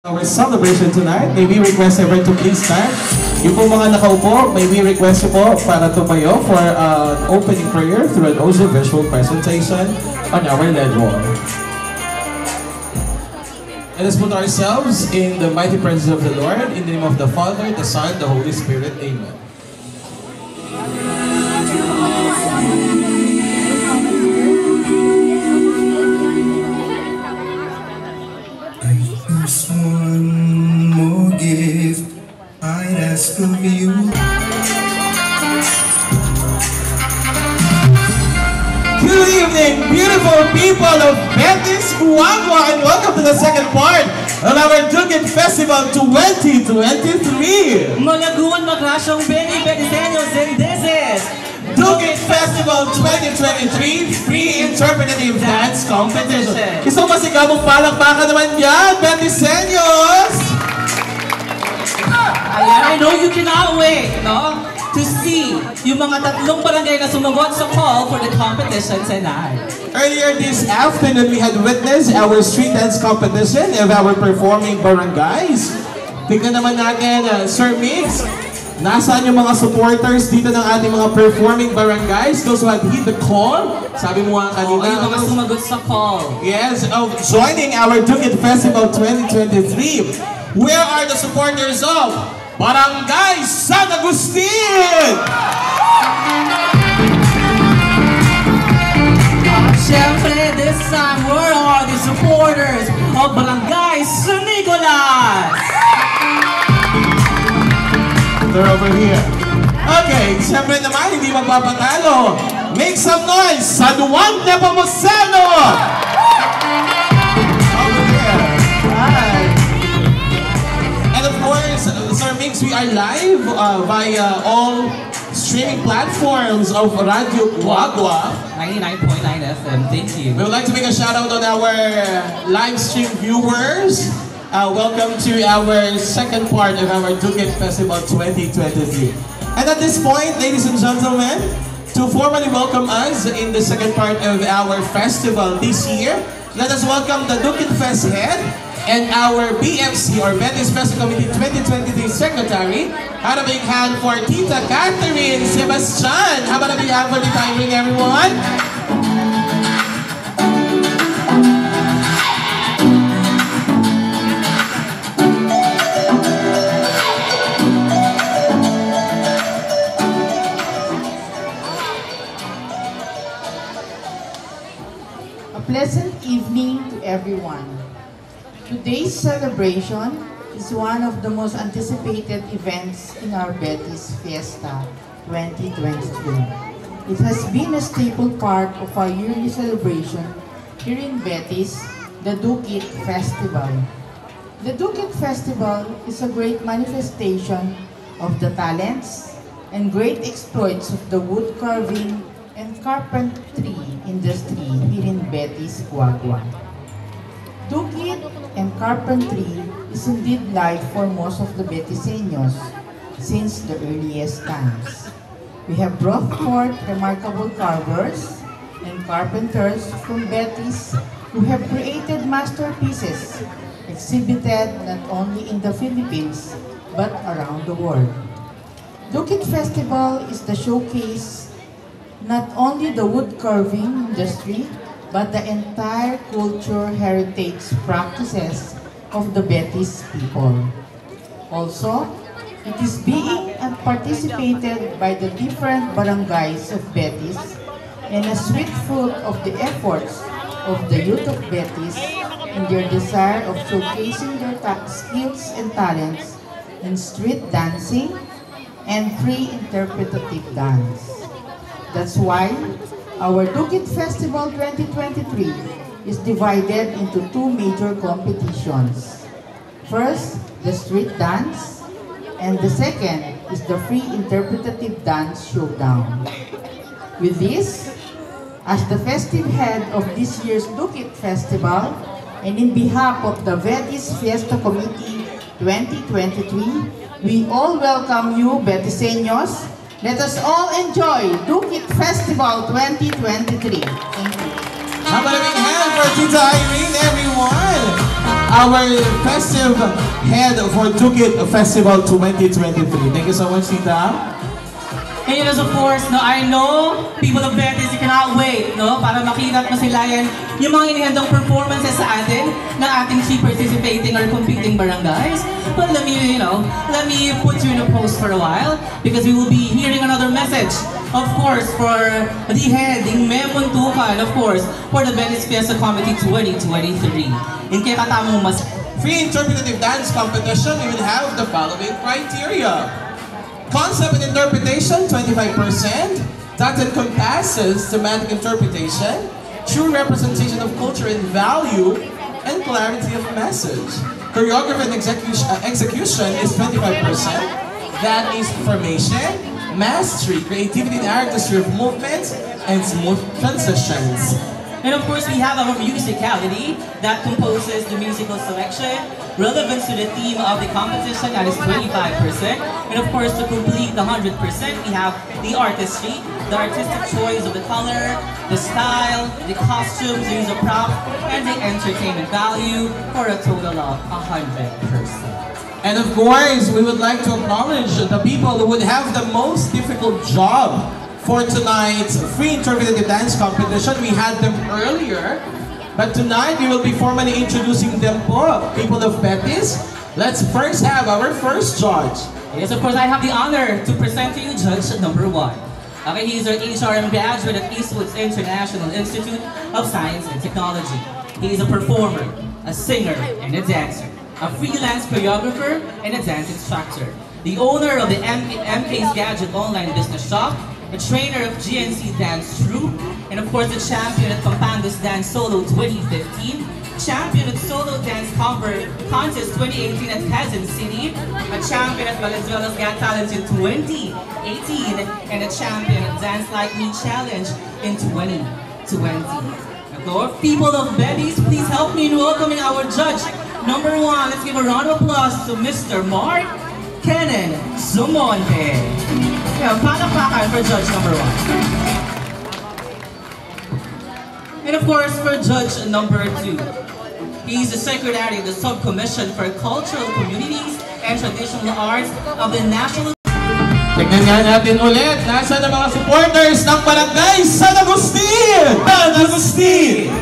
Our celebration tonight, may we request everyone to please stand. Yung po mga nakaupo, may we request po para tumayo for an opening prayer through an audio-visual presentation on our LED wall. Let us put ourselves in the mighty presence of the Lord, in the name of the Father, the Son, the Holy Spirit. Amen. There's one more gift I'd ask of you. Good evening, beautiful people of Betis, Guagua, and welcome to the second part of our Dugan Festival 2023. Malaguan magrasyong Benny Betiseños, and this is Dugan Festival 2023 Free Interpretive Dance Competition. Gusto mo masigabong palakpakan naman yan, Betiseños! Ayan, I know you cannot wait, no? To see yung mga tatlong barangay na sumagot sa call for the competition tonight. Earlier this afternoon, we had witnessed our street dance competition of our performing barangays. Tignan naman natin, Sir Mix, nasaan yung mga supporters dito ng ating mga performing barangays? Those who had hit the call? Sabi mo nga kanina. Yung mga sumagot sa call. Yes, of joining our Dugan Festival 2023. Where are the supporters of Barangay San Agustin? Siyempre, this time, where are the supporters of Barangay San Nicolas? They're over here. Okay, siyempre naman, hindi magpapatalo. Make some noise, San Juan Nepomuceno! Over there. Hi. And of course, Sir Mix, we are live via all streaming platforms of Radio Guagua. 99.9 FM, thank you. We would like to make a shout out on our live stream viewers. Welcome to our second part of our Dugan Festival 2023. And at this point, ladies and gentlemen, to formally welcome us in the second part of our festival this year, let us welcome the Dugan Fest head and our BFC or Betis Festival Committee 2023 Secretary. How about a big hand for Tita Catherine Sebastian? How about a big hand for the timing, everyone? A pleasant evening to everyone. Today's celebration is one of the most anticipated events in our Betis Fiesta 2023. It has been a staple part of our yearly celebration here in Betis, the Dugan Festival. The Dugan Festival is a great manifestation of the talents and great exploits of the wood carving and carpentry industry here in Betis, Guagua. Dugan and carpentry is indeed life for most of the Betiseños since the earliest times. We have brought forth remarkable carvers and carpenters from Betis who have created masterpieces exhibited not only in the Philippines but around the world. Dugan Festival is the showcase not only the wood carving industry but the entire culture heritage practices of the Betis people. Also, it is being participated by the different barangays of Betis and a sweet fruit of the efforts of the youth of Betis in their desire of showcasing their skills and talents in street dancing and free interpretative dance. That's why our Dugan Festival 2023 is divided into two major competitions. First, the street dance, and the second is the free interpretative dance showdown. With this, as the festive head of this year's Dugan Festival, and in behalf of the Betis Fiesta Committee 2023, we all welcome you, Betiseños. Let us all enjoy Dugan Festival 2023. Thank you. How about a big hand for Tita Irene, everyone? our festive head for Dukit Festival 2023. Thank you so much, Tita. And yun is of course, no, I know people of Betis, you cannot wait, no, para makita at masilayan yung mga inihandang performances sa atin ng ating three participating or competing barangays. But let me put you in a pause for a while because we will be hearing another message, of course, for the heading Memuntukan, of course, for the Betis Fiesta Committee 2023. In kaya katamong mas Free interpretative dance competition, we will have the following criteria. Concept and interpretation, 25%. That encompasses thematic interpretation, true representation of culture and value, and clarity of message. Choreography and execution is 25%. That is formation, mastery, creativity and artistry of movements, and smooth transitions. And of course, we have our musicality that composes the musical selection, relevance to the theme of the competition, that is 25%. And of course, to complete the 100%, we have the artistry, the artistic choice of the color, the style, the costumes, the use of props, and the entertainment value for a total of 100%. And of course, we would like to acknowledge the people who would have the most difficult job for tonight's free interpretative dance competition. We had them earlier, but tonight we will be formally introducing them po, people of Betis. Let's first have our first judge. Yes, of course, I have the honor to present to you Judge number 1. Okay, he is our HRM graduate at Eastwood's International Institute of Science and Technology. He is a performer, a singer, and a dancer, a freelance choreographer, and a dance instructor, the owner of the MK's Gadget online business shop, a trainer of GNC Dance Troupe, and of course the champion at Pampanga's Dance Solo 2015, champion at Solo Dance Cover Contest 2018 at Quezon City, a champion at Valenzuela's Got Talent in 2018, and a champion at Dance Like Me Challenge in 2020. So, people of Betis, please help me in welcoming our judge number 1. Let's give a round of applause to Mr. Mark Kenan Zumonte. Yeah, palakpakan for judge number 1. And of course, for judge number 2, he's the secretary of the Subcommission for Cultural Communities and Traditional Arts of the National. Tignan nga natin ulit, nasa na mga supporters ng Barangay San Agustin! San Agustin!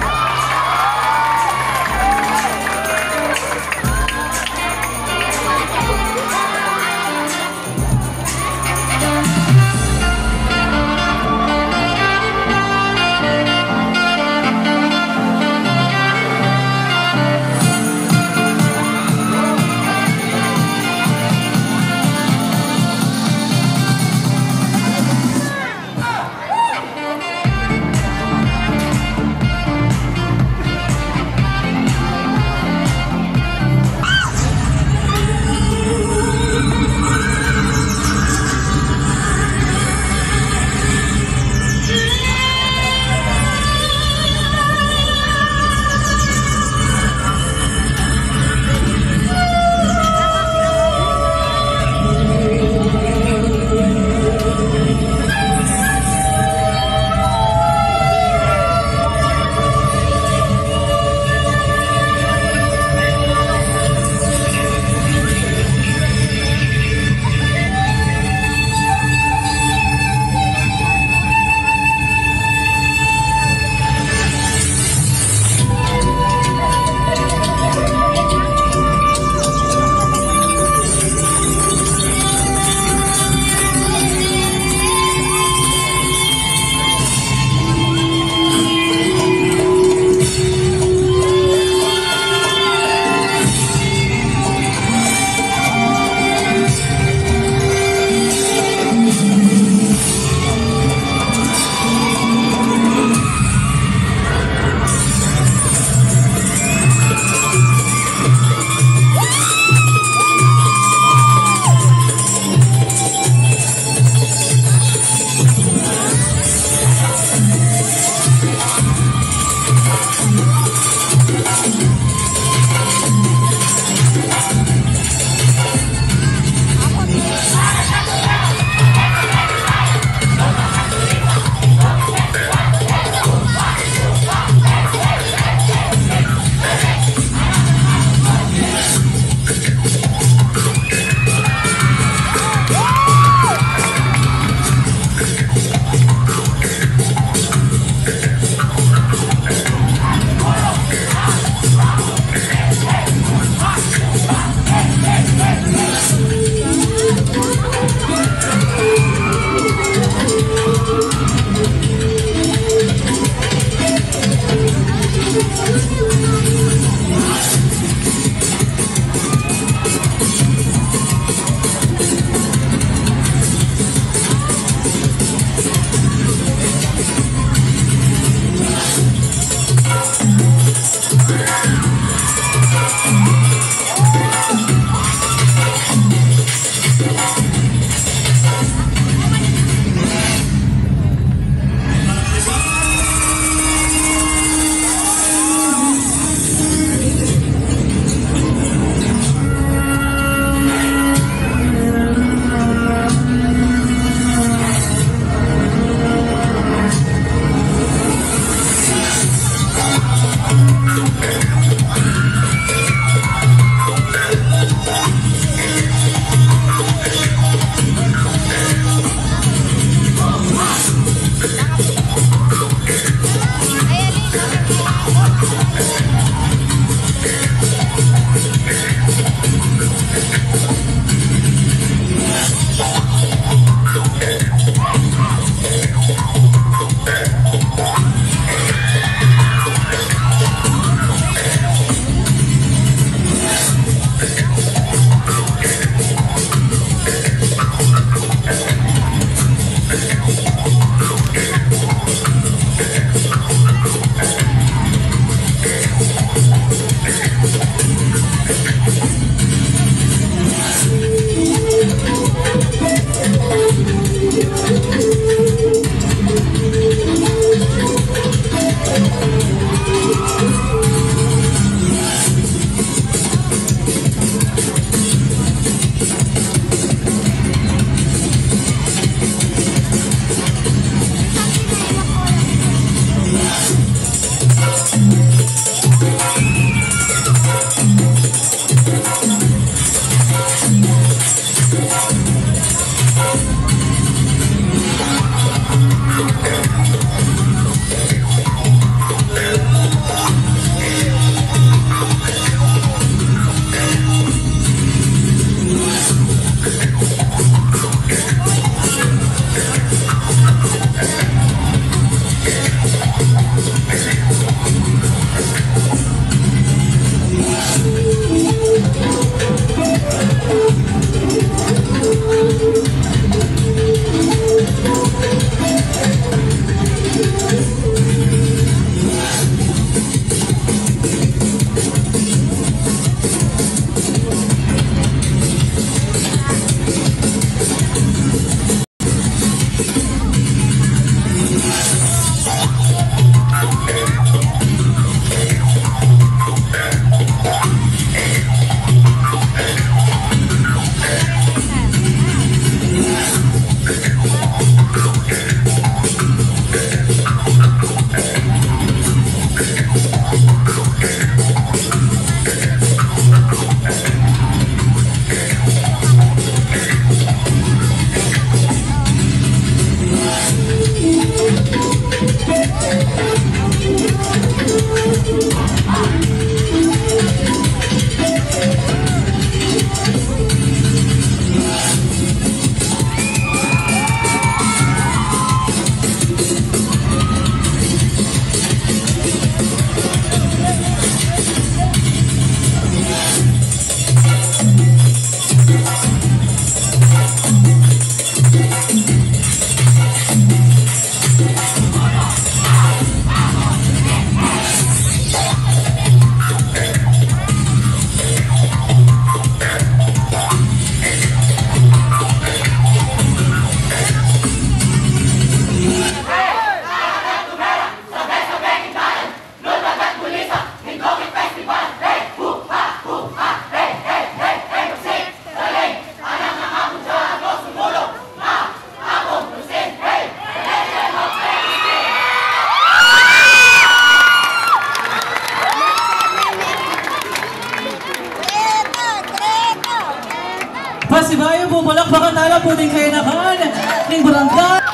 Pasibaya po, palakpakan na po din kayo naman ng barangay.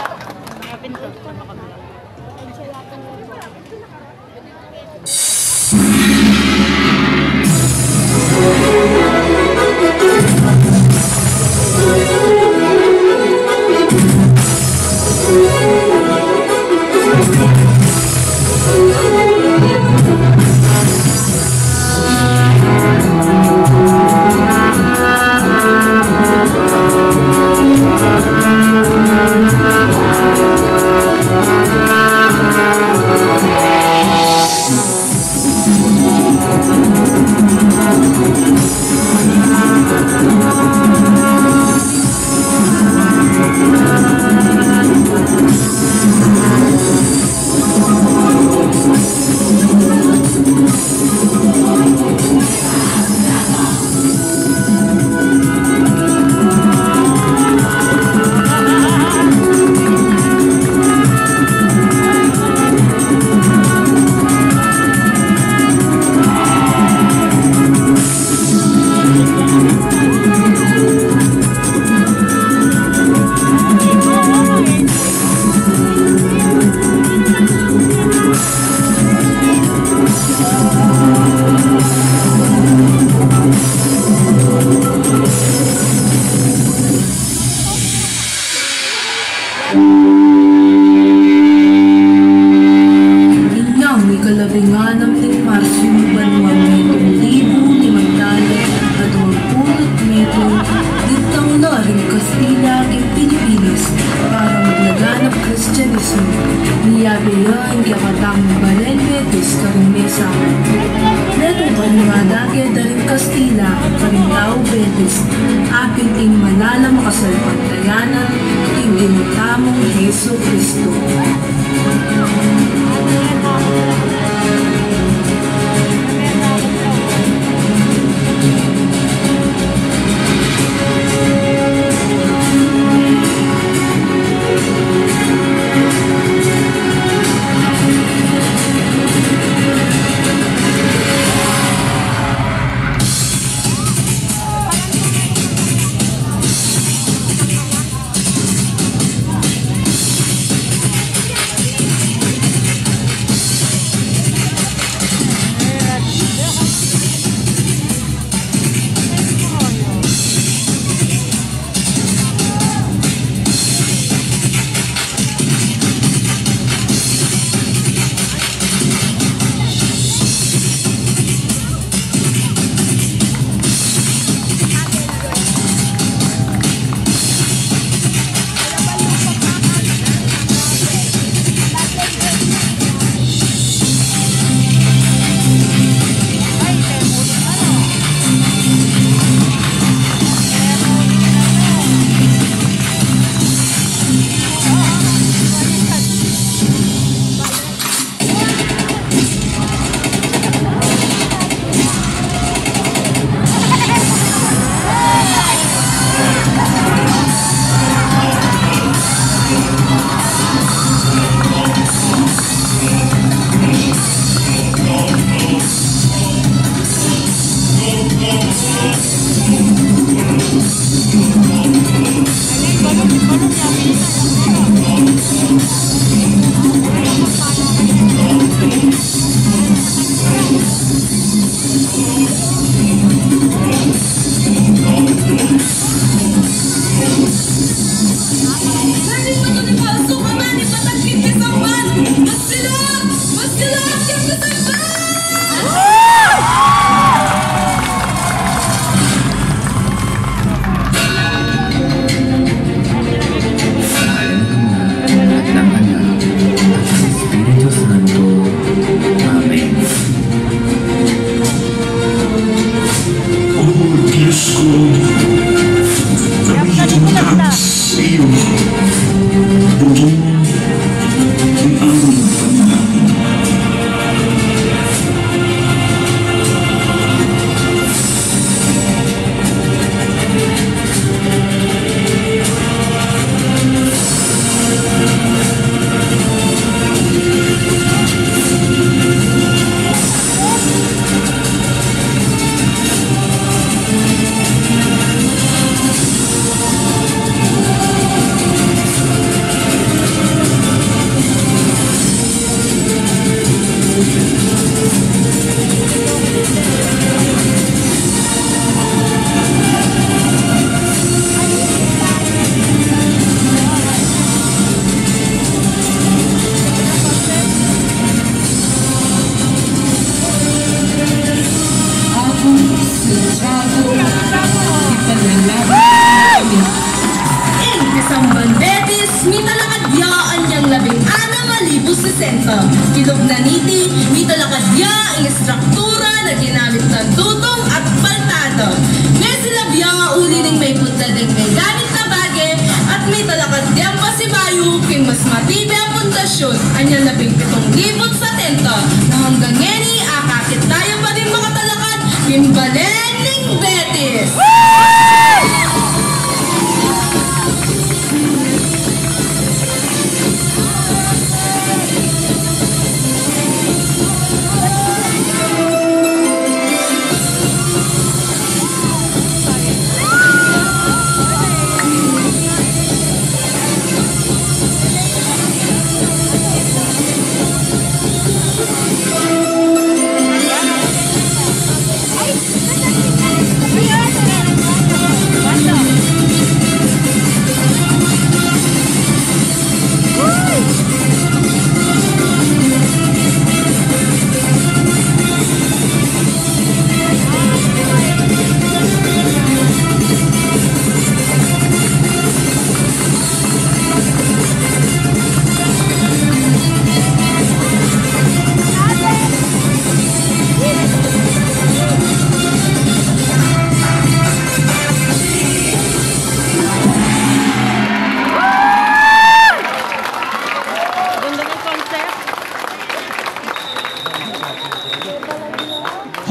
sento. Kilog na niti, mito lakadya, ang istruktura na ginamit ng dudong at paltado. May silabya nga uli ding may punta ding may gamit na bage, at may talakadyang pasibayo, king mas matibay ang pundasyon. Anya 17,000 sa tento, na hanggang ngeni, akakit tayo pa din makatalakad, Kimbalening Betis!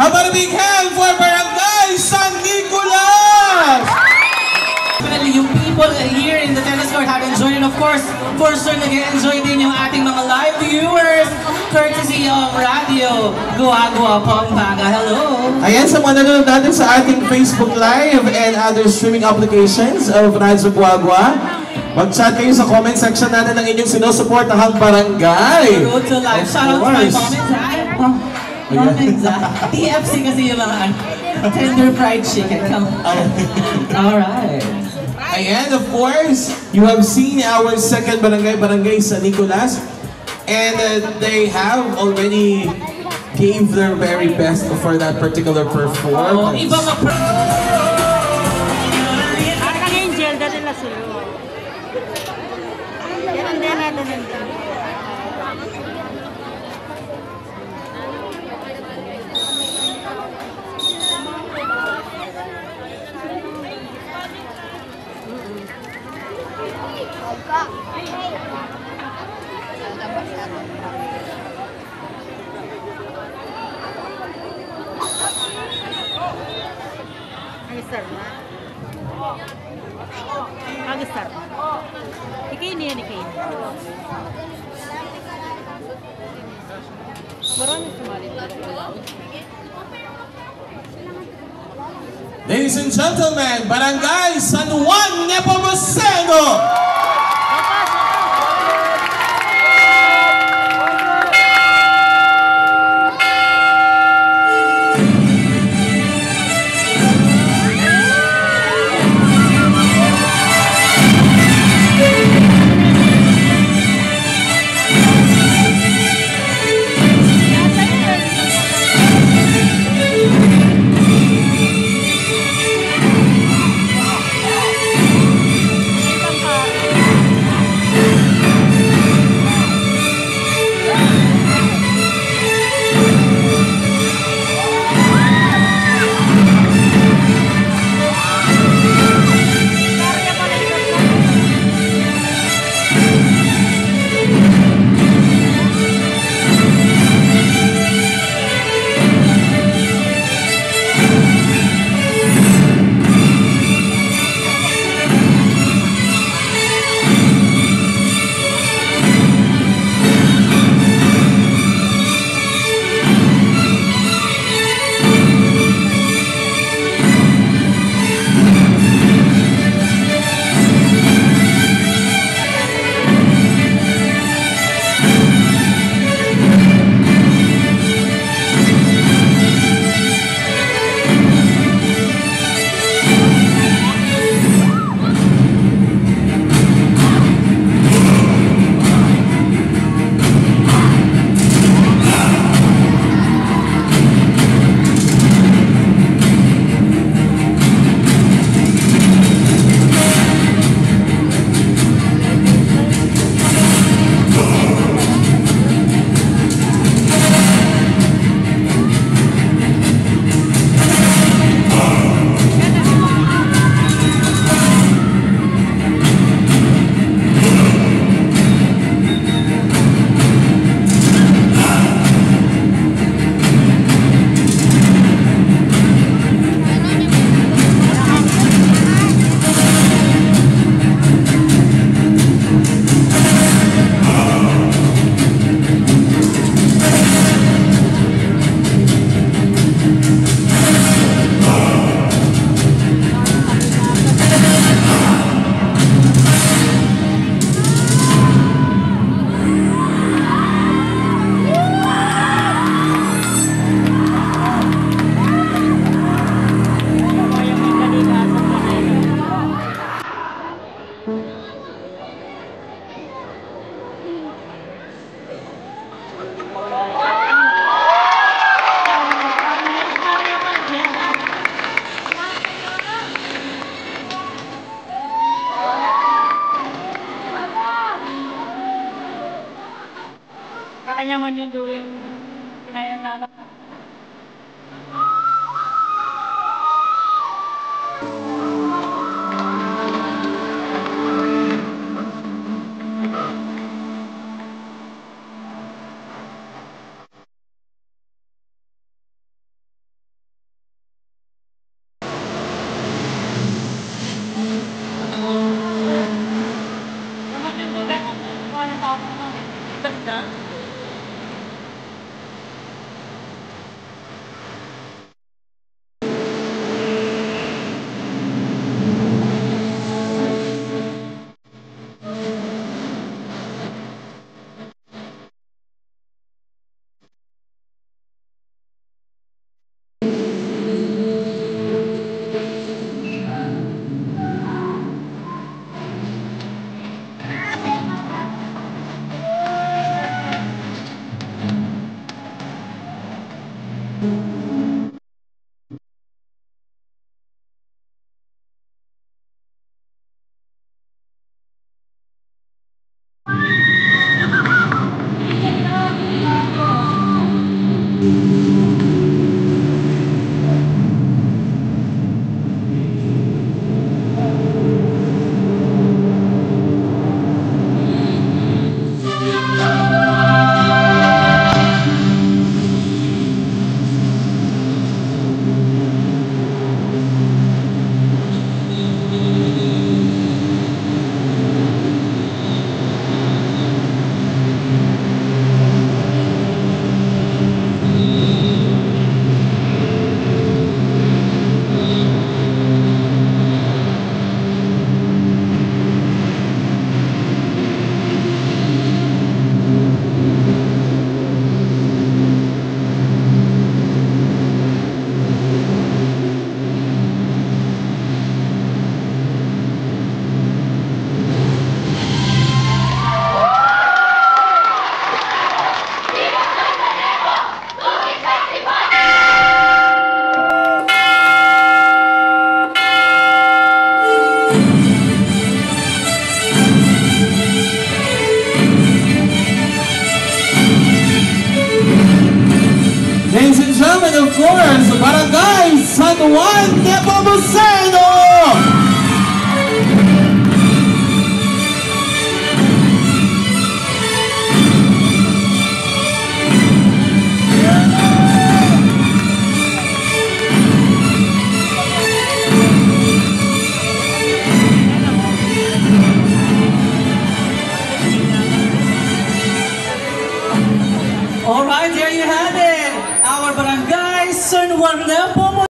How about a big hand for Barangay San Nicolas? Definitely, yung people here in the tennis court have enjoyed, and of course, for sure, nag-enjoy din yung ating mga live viewers, courtesy of Radio Gua-Gua Pampanga. Hello! Ayan, sa mga nanonood natin sa ating Facebook Live and other streaming applications of Radio Gua-Gua, mag-chat kayo sa comment section natin ng inyong sinusuportahang barangay. Road to live. Shout out to my comments, ha? Comments, ha? TFC kasi yung mga tender fried chicken. Come on. Alright. And of course, you have seen our second barangay, Barangay San Nicolas, and they have already gave their very best for that particular performance. Iba Angel, dali na sila. Yan din natin. Nag-start na. Nag-start na. Ikay niya, ikay niya. Marami sumali. Ladies and gentlemen, Barangay San Juan Nepomuceno! niya man yung doing kaya na. Ladies and gentlemen, of course, Barangay San Juan